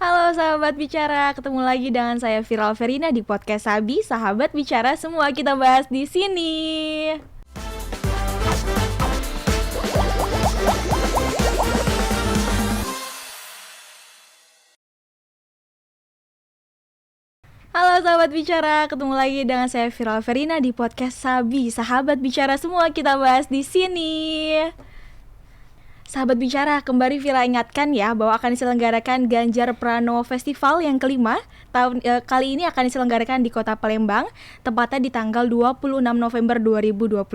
Halo sahabat bicara, ketemu lagi dengan saya Viral Verina di podcast Sabi, sahabat bicara semua kita bahas di sini. Halo sahabat bicara, ketemu lagi dengan saya Viral Verina di podcast Sabi, sahabat bicara semua kita bahas di sini. Sahabat bicara, kembali Vira ingatkan ya bahwa akan diselenggarakan Ganjar Pranowo Festival yang kelima. Kali ini akan diselenggarakan di Kota Palembang, tepatnya di tanggal 26 November 2022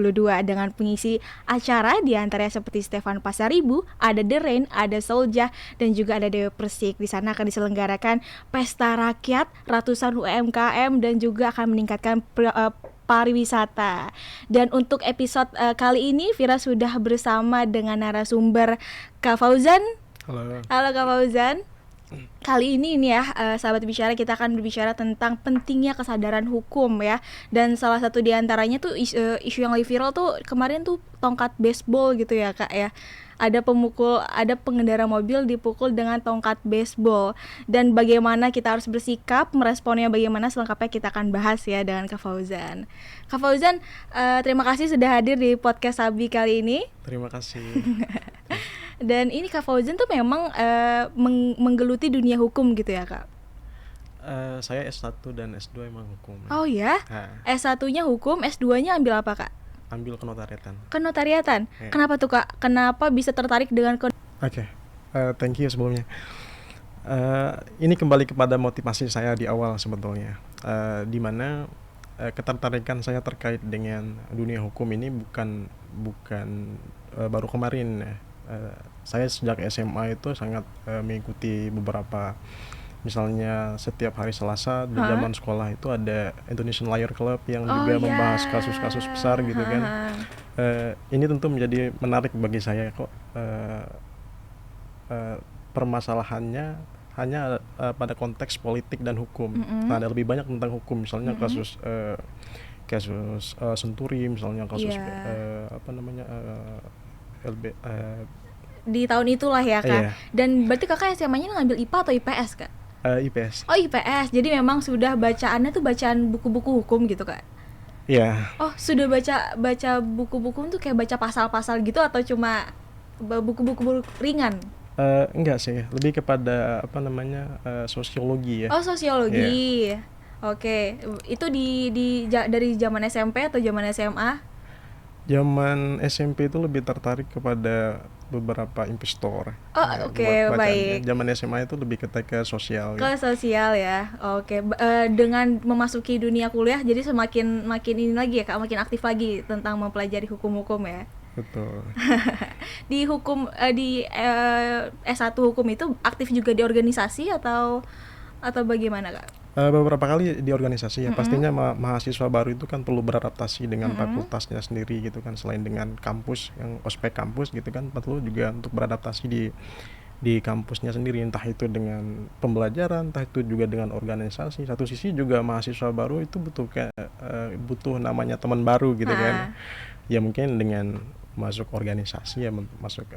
dengan pengisi acara diantaranya seperti Stefan Pasaribu, ada The Rain, ada Soulja, dan juga ada Dewi Persik. Di sana akan diselenggarakan pesta rakyat, ratusan UMKM, dan juga akan meningkatkan pariwisata. Dan untuk episode kali ini Vira sudah bersama dengan narasumber Kak Fauzan. Halo Kak Fauzan. Kali ini ya sahabat bicara, kita akan berbicara tentang pentingnya kesadaran hukum ya. Dan salah satu diantaranya tuh isu yang lagi viral tuh kemarin tuh tongkat baseball gitu ya Kak ya. Ada pengendara mobil dipukul dengan tongkat baseball. Dan bagaimana kita harus bersikap, meresponnya bagaimana, selengkapnya kita akan bahas ya dengan Kak Fauzan. Kak Fauzan, terima kasih sudah hadir di podcast Sabi kali ini. Terima kasih. Dan ini Kak Fauzan tuh memang menggeluti dunia hukum gitu ya Kak? Saya S1 dan S2 emang hukum. Oh ya? S1-nya hukum, S2-nya ambil apa Kak? Ambil kenotariatan. Kenotariatan? Ya. Kenapa tuh Kak? Kenapa bisa tertarik dengan Oke. Thank you sebelumnya. Ini kembali kepada motivasi saya di awal sebetulnya. Di mana ketertarikan saya terkait dengan dunia hukum ini bukan baru kemarin ya. Saya sejak SMA itu sangat mengikuti beberapa, misalnya setiap hari Selasa di zaman sekolah itu ada Indonesian Lawyer Club yang juga membahas kasus-kasus besar gitu kan. Ini tentu menjadi menarik bagi saya kok. Permasalahannya hanya pada konteks politik dan hukum. Nah, ada lebih banyak tentang hukum, misalnya kasus Senturi, misalnya kasus di tahun itulah ya Kak. Iya. Dan berarti Kakak SMA-nya ngambil IPA atau IPS Kak? IPS. Oh IPS, jadi memang sudah bacaannya tuh bacaan buku-buku hukum gitu Kak? Iya. Oh sudah baca buku-buku tuh kayak baca pasal-pasal gitu atau cuma buku-buku ringan? Enggak sih, lebih kepada sosiologi ya. Oh sosiologi. Yeah. Oke, itu dari zaman SMP atau zaman SMA? Zaman SMP itu lebih tertarik kepada beberapa investor. Oh oke, baik. Zaman SMA itu lebih ke sosial. Ke sosial ya. Oke. Dengan memasuki dunia kuliah, jadi semakin ini lagi ya Kak, makin aktif lagi tentang mempelajari hukum-hukum ya. Betul. Di hukum S1 hukum itu aktif juga di organisasi atau bagaimana Kak? Beberapa kali di organisasi ya. Pastinya mahasiswa baru itu kan perlu beradaptasi dengan fakultasnya sendiri gitu kan, selain dengan kampus yang ospek kampus gitu kan, perlu juga untuk beradaptasi di kampusnya sendiri, entah itu dengan pembelajaran, entah itu juga dengan organisasi. Satu sisi juga mahasiswa baru itu butuh namanya teman baru gitu kan. Ya mungkin dengan masuk organisasi ya masuk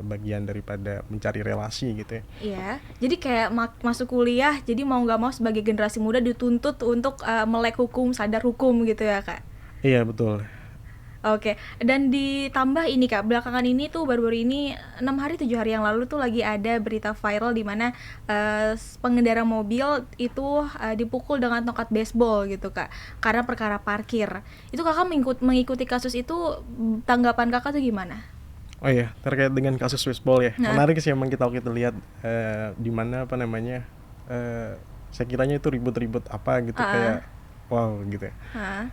bagian daripada mencari relasi gitu ya. Iya, jadi kayak masuk kuliah, jadi mau nggak mau sebagai generasi muda dituntut untuk melek hukum, sadar hukum gitu ya Kak? Iya betul. Oke, dan ditambah ini Kak, belakangan ini tuh baru-baru ini 6 hari 7 hari yang lalu tuh lagi ada berita viral di mana pengendara mobil itu dipukul dengan tongkat baseball gitu Kak, karena perkara parkir. Itu Kakak mengikuti kasus itu, tanggapan Kakak tuh gimana? Oh iya, terkait dengan kasus baseball ya. Menarik sih emang kita lihat di mana saya kiranya itu ribut-ribut apa gitu, kayak wow gitu ya.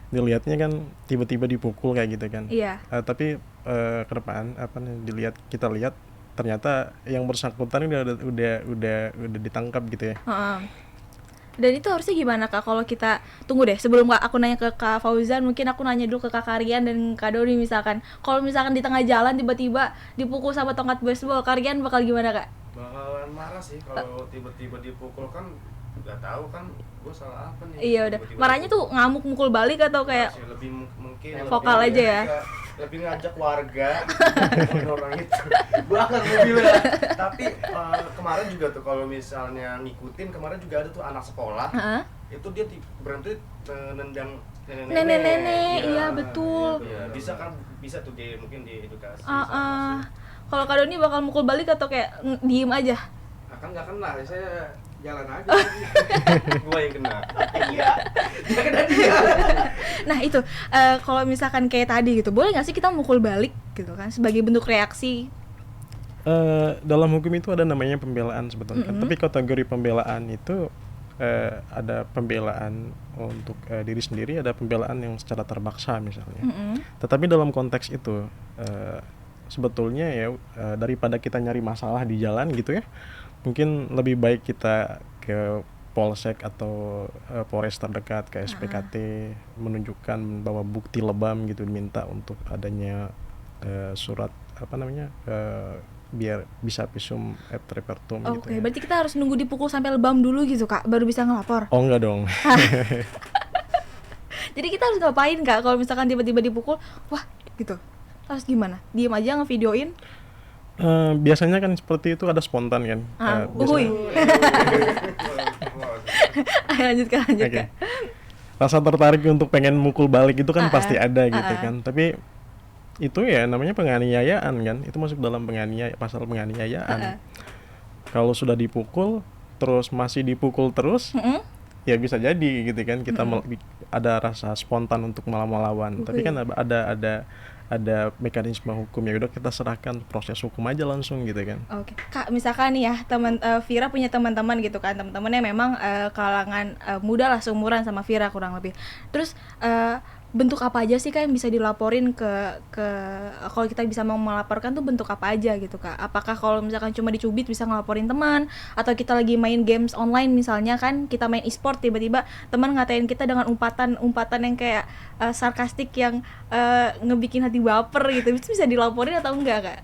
Dilihatnya kan tiba-tiba dipukul kayak gitu kan. Iya. Tapi ke depan kita lihat ternyata yang bersangkutan udah ditangkap gitu ya. Dan itu harusnya gimana Kak kalau kita tunggu deh, sebelum aku nanya ke Kak Fauzan, mungkin aku nanya dulu ke Kak Karian dan Kak Doni misalkan. Kalau misalkan di tengah jalan tiba-tiba dipukul sama tongkat baseball, Karian bakal gimana Kak? Bakalan marah sih kalau tiba-tiba dipukul kan. nggak tahu kan gue salah apa nih. Iya udah. Tiba-tiba Marahnya tuh ngamuk mukul balik atau kayak masih lebih mungkin vokal lebih aja ya? lebih ngajak warga orang itu bahkan mobilnya. Tapi kemarin juga tuh kalau misalnya ngikutin, kemarin juga ada tuh anak sekolah. Heeh. Itu dia berhenti nendang Nenek-nenek, iya betul. Iya, bisa tuh mungkin diedukasi. Kalau Kak Doni bakal mukul balik atau kayak diem aja? Akan nggak kena, saya jalan aja. Gua yang kena. Iya, dia kena dia. Nah itu, kalau misalkan kayak tadi gitu, boleh nggak sih kita mukul balik gitu kan sebagai bentuk reaksi? Dalam hukum itu ada namanya pembelaan sebetulnya. Tapi kategori pembelaan itu ada pembelaan untuk diri sendiri, ada pembelaan yang secara terpaksa misalnya. Tetapi dalam konteks itu sebetulnya ya daripada kita nyari masalah di jalan gitu ya, mungkin lebih baik kita ke polsek atau polres terdekat, ke SPKT, menunjukkan bahwa bukti lebam gitu, diminta untuk adanya surat apa namanya biar bisa visum et repertum gitu Oke, ya. berarti kita harus nunggu dipukul sampai lebam dulu gitu Kak, baru bisa ngelapor. Oh enggak dong. Jadi kita harus ngapain Kak kalau misalkan tiba-tiba dipukul, wah gitu, harus gimana? Diem aja ngevideoin? Biasanya kan seperti itu, ada spontan kan. Uhuy. Ayo lanjutkan. Oke. Rasa tertarik untuk pengen mukul balik itu kan pasti ada gitu kan. Tapi itu ya namanya penganiayaan kan. Itu masuk dalam pasal penganiayaan. Kalau sudah dipukul terus masih dipukul terus, ya bisa jadi gitu kan kita ada rasa spontan untuk melawan. Tapi kan ada mekanisme hukum, ya udah kita serahkan proses hukum aja langsung gitu kan. Oke, Kak, misalkan nih ya Vira punya teman-teman gitu kan, teman-temannya memang kalangan muda lah, seumuran sama Vira kurang lebih. Terus bentuk apa aja sih Kak yang bisa dilaporin ke kalau kita bisa mau melaporkan tuh bentuk apa aja gitu Kak? Apakah kalau misalkan cuma dicubit bisa ngelaporin teman, atau kita lagi main games online misalnya kan, kita main e-sport tiba-tiba teman ngatain kita dengan umpatan yang kayak sarkastik yang ngebikin hati baper gitu, itu bisa dilaporin atau enggak Kak?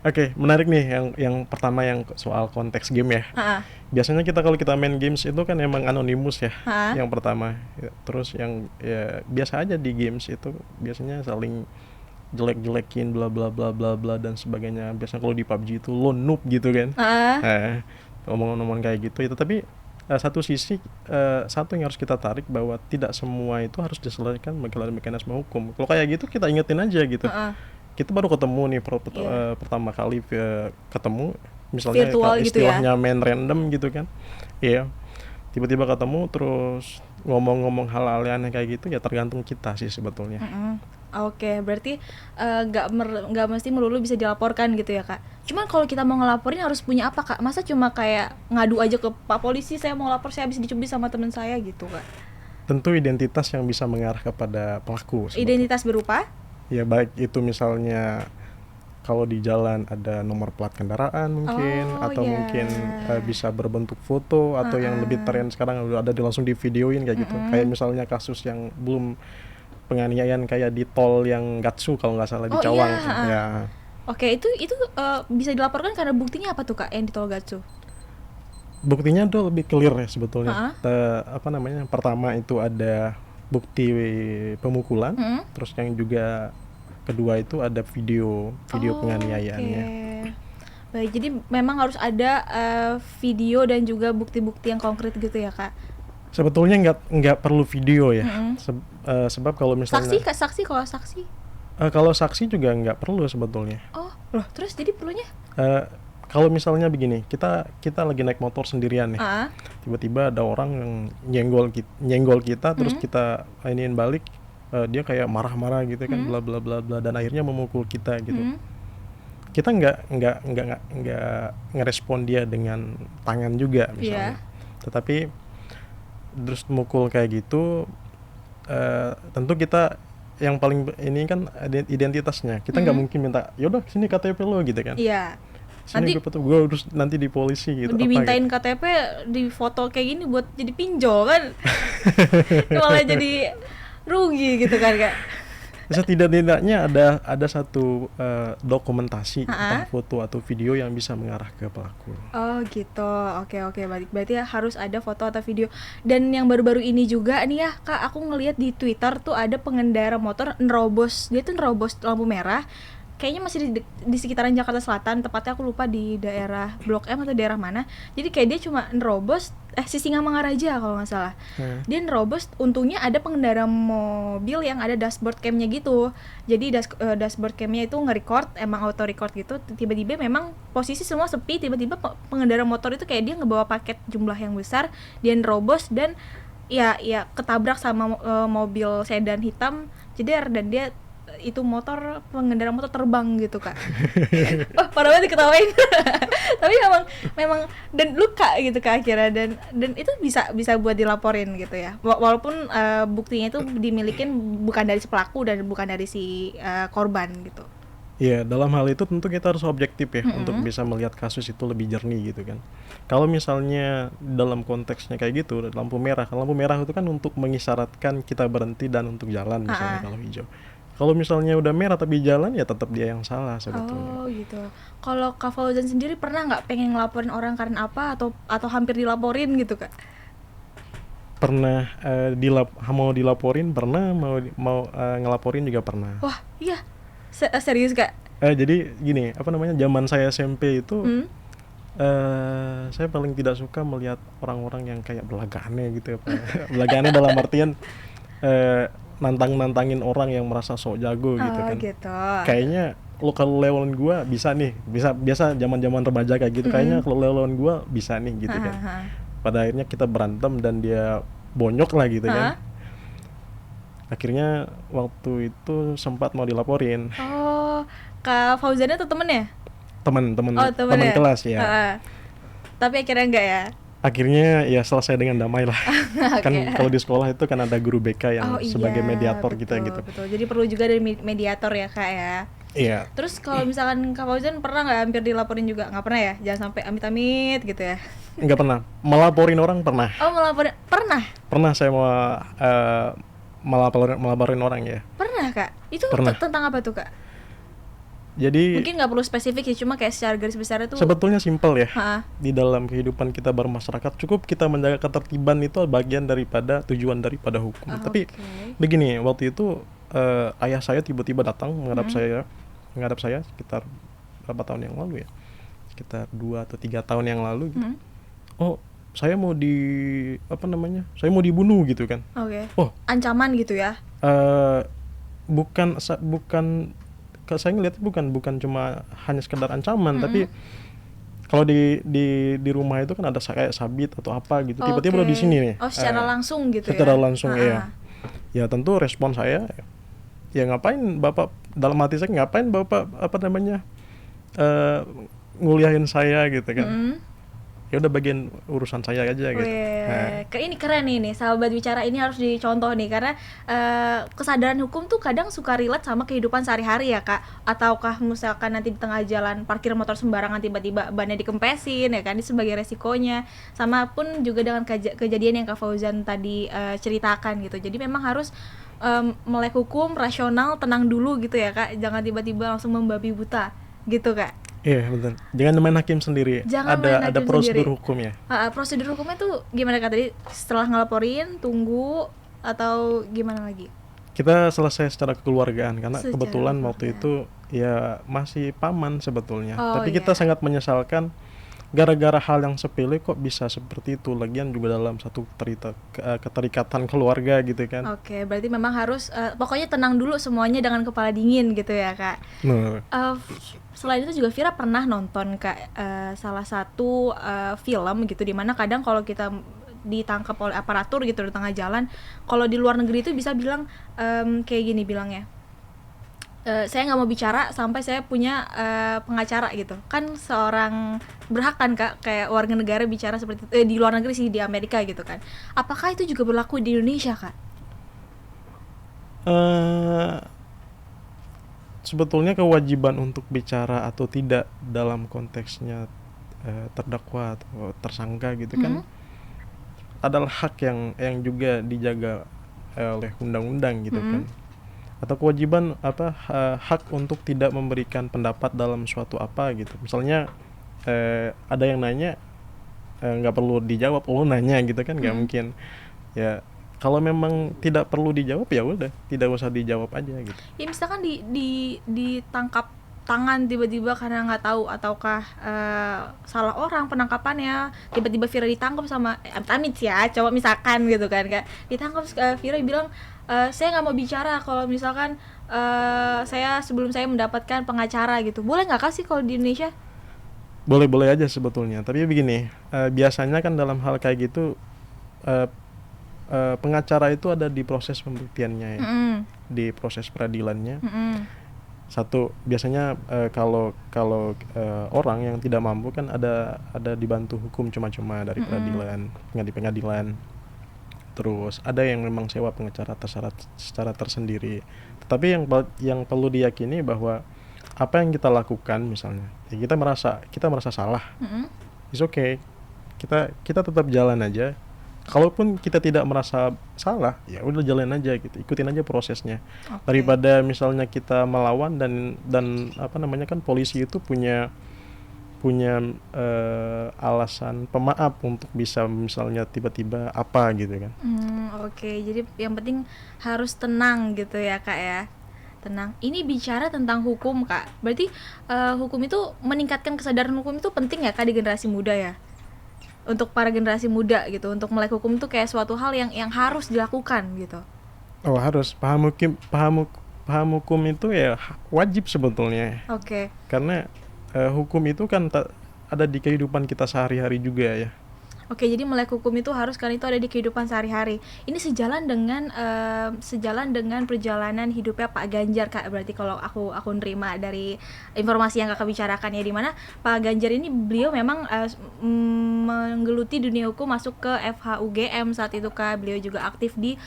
Oke, menarik nih yang pertama yang soal konteks game ya. Biasanya kalau kita main games itu kan emang anonimus ya. Yang pertama. Terus yang ya biasa aja di games itu biasanya saling jelek-jelekin bla bla bla bla bla dan sebagainya. Biasanya kalau di PUBG itu lo noob gitu kan. Omong-omong kayak gitu itu, tapi satu sisi satu yang harus kita tarik bahwa tidak semua itu harus diselesaikan melalui mekanisme hukum. Kalau kayak gitu kita ingetin aja gitu. Kita baru ketemu nih pertama kali ketemu misalnya virtual istilahnya gitu ya? main random gitu kan, iya, tiba-tiba ketemu terus ngomong-ngomong hal-hal yang kayak gitu, ya tergantung kita sih sebetulnya. Oke, berarti nggak mesti melulu bisa dilaporkan gitu ya Kak. Cuman kalau kita mau ngelaporin harus punya apa Kak? Masa cuma kayak ngadu aja ke Pak Polisi, saya mau lapor saya habis dicubit sama teman saya gitu Kak? Tentu identitas yang bisa mengarah kepada pelaku sebetulnya. Identitas berupa? Ya baik itu misalnya kalau di jalan ada nomor plat kendaraan mungkin, atau mungkin bisa berbentuk foto, atau yang lebih tren sekarang ada langsung di videoin kayak gitu. Kayak misalnya kasus yang belum penganiayaan kayak di tol yang Gatsu kalau nggak salah di Cawang. Ya. Oke, itu bisa dilaporkan karena buktinya apa tuh Kak yang di tol Gatsu? Buktinya tuh lebih clear ya sebetulnya. Pertama itu ada bukti pemukulan, terus yang juga kedua itu ada video penganiayaannya. Baik, jadi memang harus ada video dan juga bukti-bukti yang konkret gitu ya Kak? Sebetulnya nggak perlu video ya, sebab kalau misalnya saksi kalau saksi kalau saksi juga nggak perlu sebetulnya. Oh loh, terus jadi perlunya? Kalau misalnya begini, kita lagi naik motor sendirian nih, tiba-tiba ada orang yang nyenggol kita, terus kita iniin balik, dia kayak marah-marah gitu kan, bla bla bla bla, dan akhirnya memukul kita gitu. Kita nggak ngerespon dia dengan tangan juga misalnya, tetapi terus mukul kayak gitu, tentu kita yang paling ini kan identitasnya, kita nggak mungkin minta yaudah sini KTP lo gitu kan. Sini gue harus nanti di polisi gitu. Dimintain gitu. KTP di foto kayak gini buat jadi pinjol kan. Malah jadi rugi gitu kan Kak. Setidak-tidaknya ada satu dokumentasi entah foto atau video yang bisa mengarah ke pelaku. Oh gitu, oke, berarti ya harus ada foto atau video. Dan yang baru-baru ini juga nih ya Kak, aku ngelihat di Twitter tuh ada pengendara motor nerobos, dia tuh nerobos lampu merah. Kayaknya masih di sekitaran Jakarta Selatan, tepatnya aku lupa di daerah Blok M atau daerah mana. Jadi kayak dia cuma nerobos si Singamangaraja kalau nggak salah. Dia nerobos, untungnya ada pengendara mobil yang ada dashboard cam-nya gitu. Jadi dashboard cam-nya itu nge-record, emang auto record gitu. Tiba-tiba memang posisi semua sepi, tiba-tiba pengendara motor itu kayak dia ngebawa paket jumlah yang besar, dia nerobos dan ya ketabrak sama mobil sedan hitam, jedar, dan dia itu pengendara motor terbang gitu Kak. Wah, parah banget diketawain. Tapi memang dan luka gitu Kak akhirnya, dan itu bisa buat dilaporin gitu ya. Walaupun buktinya itu dimilikin bukan dari si pelaku dan bukan dari si korban gitu. Iya, dalam hal itu tentu kita harus objektif ya untuk bisa melihat kasus itu lebih jernih gitu kan. Kalau misalnya dalam konteksnya kayak gitu, lampu merah itu kan untuk mengisyaratkan kita berhenti dan untuk jalan misalnya kalau hijau. Kalau misalnya udah merah tapi jalan, ya tetap dia yang salah sebetulnya. Oh gitu. Kalau Kak Fauzan sendiri pernah nggak pengen ngelaporin orang karena apa atau hampir dilaporin gitu Kak? Pernah mau dilaporin, pernah mau ngelaporin juga pernah. Wah iya, serius Kak? Jadi gini, zaman saya SMP itu saya paling tidak suka melihat orang-orang yang kayak belagane gitu. Belagane dalam artian nantangin orang yang merasa sok jago gitu kan. Gitu. Kayaknya lo kalau lawan gua bisa biasa zaman-zaman remaja kayak gitu. Kayaknya kalau lawan gua bisa nih gitu kan. Pada akhirnya kita berantem dan dia bonyok lah gitu kan. Akhirnya waktu itu sempat mau dilaporin. Oh, Kak Fauzannya tuh temennya? Teman Ya? kelas ya. Tapi akhirnya enggak ya? Akhirnya ya selesai dengan damai lah. Kan kalau di sekolah itu kan ada guru BK yang sebagai mediator kita gitu. Betul. Jadi perlu juga dari mediator ya Kak ya. Iya. Terus kalau misalkan Kak Fauzan pernah nggak hampir dilaporin juga? Nggak pernah ya? Jangan sampai amit-amit gitu ya. Nggak pernah. Melaporin orang pernah. Oh, melaporin pernah? Pernah saya mau melaporin orang ya. Pernah Kak? Itu tentang apa tuh Kak? Jadi mungkin nggak perlu spesifik sih, cuma kayak secara garis besar itu sebetulnya simpel ya. Di dalam kehidupan kita bermasyarakat cukup kita menjaga ketertiban itu bagian daripada tujuan daripada hukum. Tapi begini, waktu itu ayah saya tiba-tiba datang menghadap saya sekitar berapa tahun yang lalu ya, sekitar 2 atau 3 tahun yang lalu gitu. Oh, saya mau saya mau dibunuh gitu kan. Oh, ancaman gitu ya? Bukan saya ngeliat bukan cuma hanya sekedar ancaman, tapi kalau di rumah itu kan ada kayak sabit atau apa gitu, tiba-tiba udah di sini nih. Oh, secara langsung gitu secara ya? Langsung ya. Ya tentu respon saya ya ngapain bapak, dalam hati saya ngapain bapak nguliahin saya gitu kan. Ya udah bagian urusan saya aja gitu. Ini keren nih sahabat bicara, ini harus dicontoh nih karena kesadaran hukum tuh kadang suka relate sama kehidupan sehari-hari ya Kak. Ataukah misalkan nanti di tengah jalan parkir motor sembarangan tiba-tiba bannya dikempesin ya kan, ini sebagai resikonya. Sama pun juga dengan kejadian yang Kak Fauzan tadi ceritakan gitu. Jadi memang harus melek hukum, rasional, tenang dulu gitu ya Kak. Jangan tiba-tiba langsung membabi buta gitu Kak. Iya betul. Jangan main hakim sendiri. Ada prosedur hukumnya. Prosedur hukumnya tuh gimana Kak tadi? Setelah ngelaporin, tunggu atau gimana lagi? Kita selesai secara kekeluargaan karena kebetulan waktu itu ya masih paman sebetulnya. Tapi kita sangat menyesalkan gara-gara hal yang sepele kok bisa seperti itu. Lagian juga dalam satu keterikatan keluarga gitu kan. Berarti memang harus pokoknya tenang dulu semuanya dengan kepala dingin gitu ya Kak. Selain itu juga Vira pernah nonton Kak salah satu film gitu, dimana kadang kalau kita ditangkap oleh aparatur gitu di tengah jalan, kalau di luar negeri itu bisa bilang kayak gini bilangnya, saya nggak mau bicara sampai saya punya pengacara gitu kan. Seorang berhak kan Kak kayak warga negara bicara seperti itu, di luar negeri sih, di Amerika gitu kan. Apakah itu juga berlaku di Indonesia Kak? Sebetulnya kewajiban untuk bicara atau tidak dalam konteksnya terdakwa atau tersangka gitu kan adalah hak yang juga dijaga oleh undang-undang gitu kan. atau kewajiban hak untuk tidak memberikan pendapat dalam suatu apa gitu. Misalnya ada yang nanya, nggak perlu dijawab, oh nanya gitu kan, nggak mungkin ya. Kalau memang tidak perlu dijawab ya udah tidak usah dijawab aja gitu. Ya misalkan ditangkap tangan tiba-tiba karena nggak tahu ataukah salah orang penangkapannya, tiba-tiba Vira ditangkap sama amit ya, coba misalkan gitu kan, kayak ditangkap Vira bilang saya nggak mau bicara kalau misalkan sebelum saya mendapatkan pengacara gitu, boleh nggak sih kalau di Indonesia? Boleh-boleh aja sebetulnya, tapi begini, biasanya kan dalam hal kayak gitu pengacara itu ada di proses pembuktiannya ya, di proses peradilannya. Satu, biasanya kalau orang yang tidak mampu kan ada dibantu hukum cuma-cuma dari peradilan, pengadilan. Terus ada yang memang sewa pengacara secara tersendiri. Tetapi yang perlu diyakini bahwa apa yang kita lakukan misalnya, ya kita merasa salah, it's okay, kita tetap jalan aja. Kalaupun kita tidak merasa salah, ya udah jalan aja gitu, ikutin aja prosesnya. Daripada misalnya kita melawan dan apa namanya kan polisi itu punya alasan pemaaf untuk bisa misalnya tiba-tiba apa gitu kan. Oke, jadi yang penting harus tenang gitu ya Kak ya. Tenang. Ini bicara tentang hukum Kak. Berarti hukum itu meningkatkan kesadaran hukum itu penting ya Kak di generasi muda ya. Untuk para generasi muda gitu, untuk melek hukum itu kayak suatu hal yang harus dilakukan gitu. Oh harus paham hukum itu ya wajib sebetulnya. Oke. Karena hukum itu kan ada di kehidupan kita sehari-hari juga ya. Oke, jadi melek hukum itu harus karena itu ada di kehidupan sehari-hari. Ini sejalan dengan perjalanan hidupnya Pak Ganjar Kak. Berarti kalau aku nerima dari informasi yang Kakak bicarakan ya, di mana Pak Ganjar ini beliau memang menggeluti dunia hukum, masuk ke FH UGM saat itu Kak. Beliau juga aktif di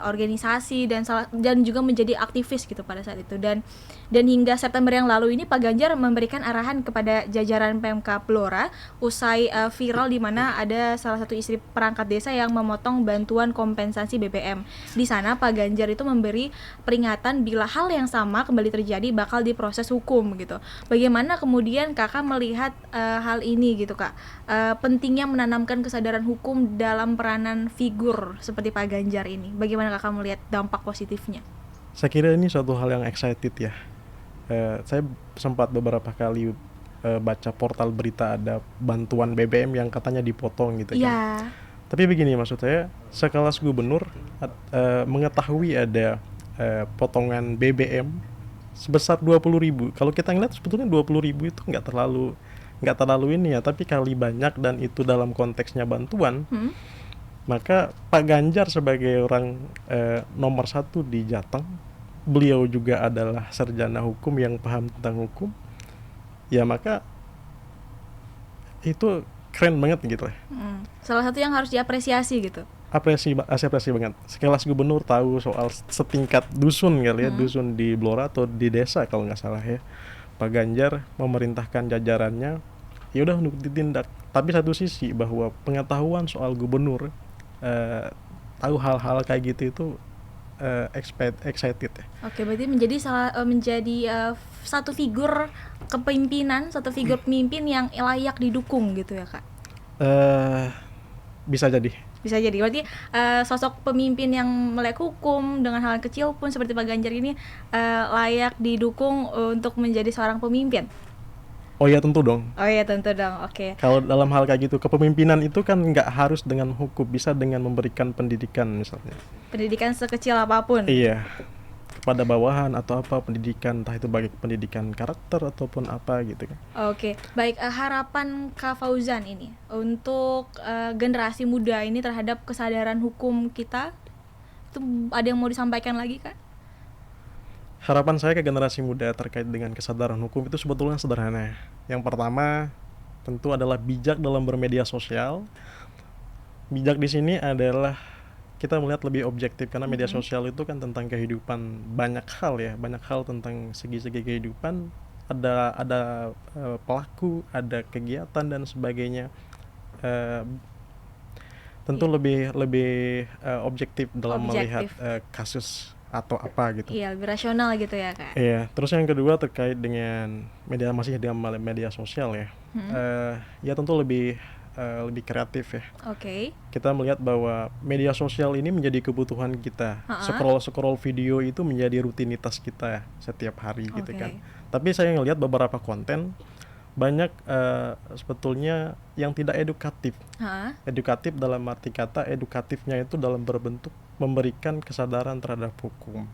organisasi dan juga menjadi aktivis gitu pada saat itu. Dan hingga September yang lalu ini Pak Ganjar memberikan arahan kepada jajaran PMK Blora usai viral di mana ada salah satu istri perangkat desa yang memotong bantuan kompensasi BBM. Di sana Pak Ganjar itu memberi peringatan bila hal yang sama kembali terjadi bakal diproses hukum gitu. Bagaimana kemudian Kakak melihat hal ini gitu Kak? Pentingnya menanamkan kesadaran hukum dalam peranan figur seperti Pak Ganjar ini. Bagaimana Kakak melihat dampak positifnya? Saya kira ini suatu hal yang excited ya. Saya sempat beberapa kali baca portal berita ada bantuan BBM yang katanya dipotong gitu kan. Iya. Tapi begini maksud saya, sekelas gubernur mengetahui ada potongan BBM sebesar 20.000. Kalau kita ngeliat sebetulnya 20.000 itu nggak terlalu ini ya, tapi kali banyak dan itu dalam konteksnya bantuan. Maka Pak Ganjar sebagai orang nomor 1 di Jateng, beliau juga adalah sarjana hukum yang paham tentang hukum. Ya maka itu keren banget gitu lah. Salah satu yang harus diapresiasi gitu. Apresiasi banget. Sekelas gubernur tahu soal setingkat dusun kali ya, dusun di Blora atau di desa kalau nggak salah ya. Pak Ganjar memerintahkan jajarannya, ya udah untuk ditindak. Tapi satu sisi bahwa pengetahuan soal gubernur, tahu hal-hal kayak gitu itu excited ya. Oke, berarti menjadi satu figur kepemimpinan, satu figur pemimpin yang layak didukung gitu ya Kak? Bisa jadi. Berarti sosok pemimpin yang melek hukum dengan hal kecil pun seperti Pak Ganjar ini layak didukung untuk menjadi seorang pemimpin. Oh ya tentu dong. Oke. Kalau dalam hal kayak gitu, kepemimpinan itu kan nggak harus dengan hukum, bisa dengan memberikan pendidikan misalnya. Pendidikan sekecil apapun. Iya. Kepada bawahan atau apa pendidikan, entah itu bagi pendidikan karakter ataupun apa gitu kan. Oke, baik, harapan Kak Fauzan ini untuk generasi muda ini terhadap kesadaran hukum kita, itu ada yang mau disampaikan lagi Kak? Harapan saya ke generasi muda terkait dengan kesadaran hukum itu sebetulnya sederhana. Yang pertama tentu adalah bijak dalam bermedia sosial. Bijak di sini adalah kita melihat lebih objektif, karena media sosial itu kan tentang kehidupan, banyak hal tentang segi-segi kehidupan, ada pelaku, ada kegiatan dan sebagainya. Tentu lebih objektif dalam melihat kasus atau apa gitu. Iya, lebih rasional gitu ya, Kak. Iya, terus yang kedua terkait dengan masih dengan media sosial ya. Ya tentu lebih kreatif ya. Oke. Kita melihat bahwa media sosial ini menjadi kebutuhan kita. Scroll video itu menjadi rutinitas kita setiap hari gitu kan. Tapi saya ngelihat beberapa konten banyak sebetulnya yang tidak edukatif. Edukatif dalam arti kata edukatifnya itu dalam berbentuk memberikan kesadaran terhadap hukum.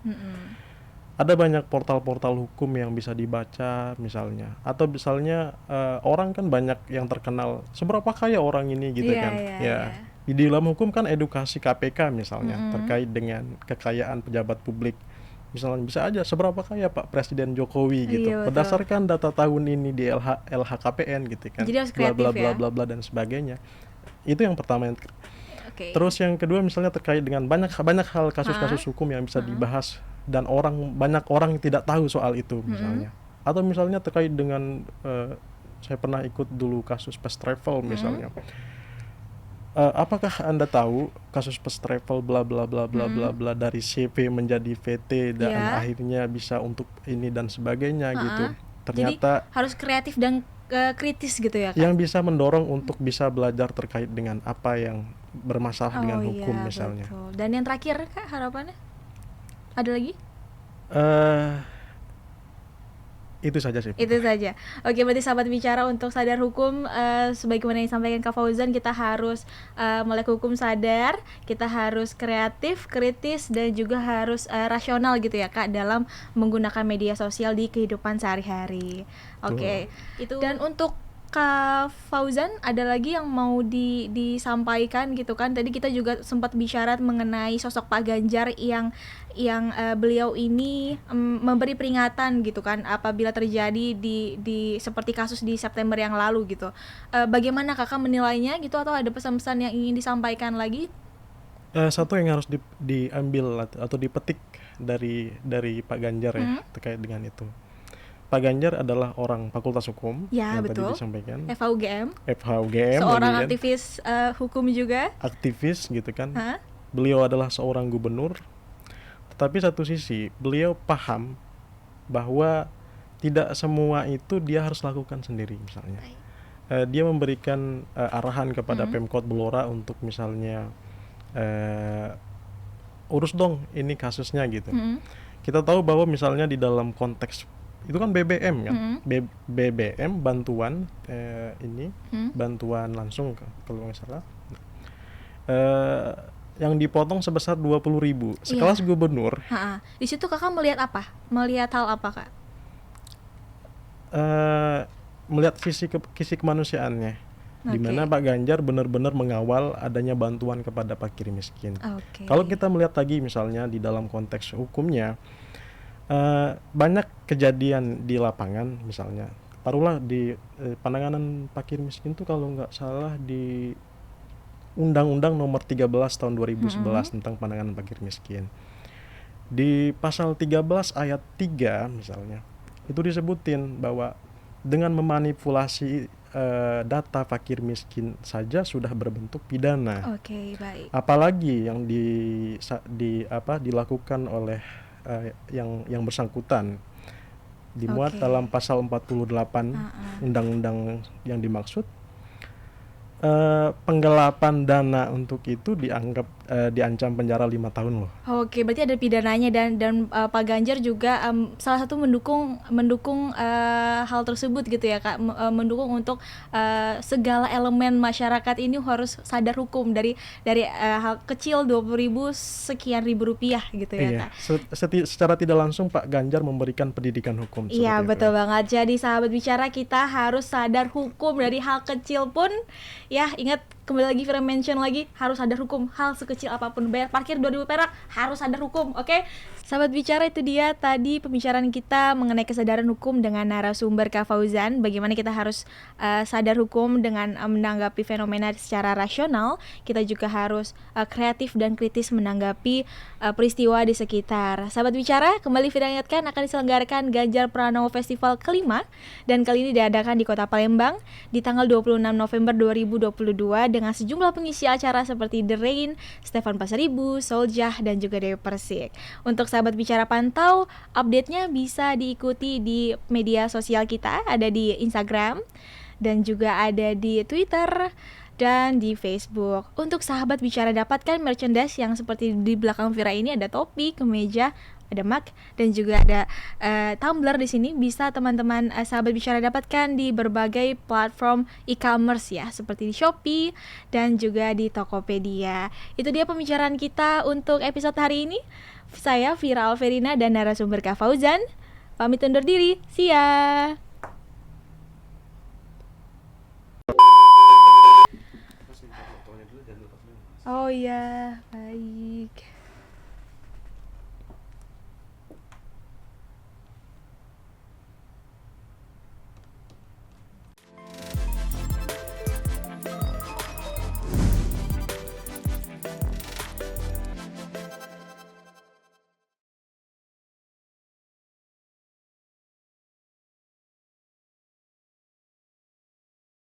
Ada banyak portal-portal hukum yang bisa dibaca misalnya, atau misalnya orang kan banyak yang terkenal seberapa kaya orang ini gitu kan. Di dalam hukum kan edukasi KPK misalnya terkait dengan kekayaan pejabat publik. Misalnya bisa aja seberapa kaya Pak Presiden Jokowi gitu. Berdasarkan data tahun ini di LHKPN gitu kan. Jadi harus kreatif bla bla bla bla dan sebagainya. Itu yang pertama. Terus yang kedua misalnya terkait dengan banyak hal kasus-kasus hukum yang bisa dibahas dan banyak orang yang tidak tahu soal itu misalnya. Atau misalnya terkait dengan saya pernah ikut dulu kasus Fast Travel misalnya. Apakah Anda tahu kasus Fast Travel bla bla bla bla bla bla dari CV menjadi VT dan akhirnya bisa untuk ini dan sebagainya gitu. Ternyata jadi harus kreatif dan kritis gitu ya, Kak? Yang bisa mendorong untuk bisa belajar terkait dengan apa yang bermasalah dengan hukum misalnya. Betul. Dan yang terakhir Kak, harapannya? Ada lagi? Itu saja sih. Itu saja. Oke, berarti sahabat bicara untuk sadar hukum, sebagaimana yang disampaikan Kak Fauzan, kita harus melek hukum sadar, kita harus kreatif, kritis, dan juga harus rasional gitu ya Kak dalam menggunakan media sosial di kehidupan sehari-hari. Oke. Itu. Dan untuk Kak Fauzan, ada lagi yang mau disampaikan gitu kan? Tadi kita juga sempat bicara mengenai sosok Pak Ganjar yang beliau ini memberi peringatan gitu kan apabila terjadi di seperti kasus di September yang lalu gitu. Bagaimana Kakak menilainya gitu, atau ada pesan-pesan yang ingin disampaikan lagi? Satu yang harus diambil atau dipetik dari Pak Ganjar ya terkait dengan itu. Pak Ganjar adalah orang Fakultas Hukum yang betul. tadi disampaikan. FHUGM. Seorang aktivis hukum juga. Aktivis gitu kan. Beliau adalah seorang gubernur. Tetapi satu sisi beliau paham bahwa tidak semua itu dia harus lakukan sendiri misalnya. Dia memberikan arahan kepada Pemkot Blora untuk misalnya urus dong ini kasusnya gitu. Kita tahu bahwa misalnya di dalam konteks itu kan BBM kan, BBM bantuan bantuan langsung kalau nggak salah, yang dipotong sebesar 20.000 sekelas gubernur. Di situ Kakak melihat apa? Melihat hal apa Kak? Melihat sisi kemanusiaannya, di mana Pak Ganjar benar-benar mengawal adanya bantuan kepada fakir miskin. Kalau kita melihat lagi misalnya di dalam konteks hukumnya, banyak kejadian di lapangan misalnya, taruhlah di penanganan fakir miskin tuh kalau nggak salah di Undang-Undang Nomor 13 Tahun 2011 tentang penanganan fakir miskin, di pasal 13 ayat 3 misalnya, itu disebutin bahwa dengan memanipulasi data fakir miskin saja sudah berbentuk pidana. Baik. Apalagi yang dilakukan oleh yang bersangkutan, dimuat dalam pasal 48 undang-undang yang dimaksud. Penggelapan dana untuk itu diancam penjara 5 tahun loh. Berarti ada pidananya dan Pak Ganjar juga salah satu mendukung hal tersebut gitu ya Kak, mendukung untuk segala elemen masyarakat ini harus sadar hukum dari hal kecil 20.000 sekian ribu rupiah gitu ya Kak. Secara tidak langsung Pak Ganjar memberikan pendidikan hukum. Iya betul banget. Jadi sahabat bicara, kita harus sadar hukum dari hal kecil pun. Ya, ingat kembali lagi Fira mention lagi, harus sadar hukum. Hal sekecil apapun, bayar parkir 2.000 perak, harus sadar hukum, oke? Sahabat bicara, itu dia tadi pembicaraan kita mengenai kesadaran hukum dengan narasumber Kak Fauzan. Bagaimana kita harus sadar hukum dengan menanggapi fenomena secara rasional. Kita juga harus kreatif dan kritis menanggapi peristiwa di sekitar. Sahabat bicara, kembali Fira ingatkan akan diselenggarakan Ganjar Pranowo Festival kelima, dan kali ini diadakan di Kota Palembang di tanggal 26 November 2022 dengan sejumlah pengisi acara seperti The Rain, Stefan Pasaribu, Soljah, dan juga Dewi Persik. Untuk sahabat bicara pantau, update-nya bisa diikuti di media sosial kita, ada di Instagram, dan juga ada di Twitter, dan di Facebook. Untuk sahabat bicara dapatkan merchandise yang seperti di belakang Vira ini, ada topi, kemeja, ada mug, dan juga ada tumbler di sini. Bisa teman-teman sahabat bicara dapatkan di berbagai platform e-commerce ya, seperti di Shopee dan juga di Tokopedia. Itu dia pembicaraan kita untuk episode hari ini. Saya Vira Alverina dan narasumber Kak Fauzan pamit undur diri. See ya. Oh iya, baik.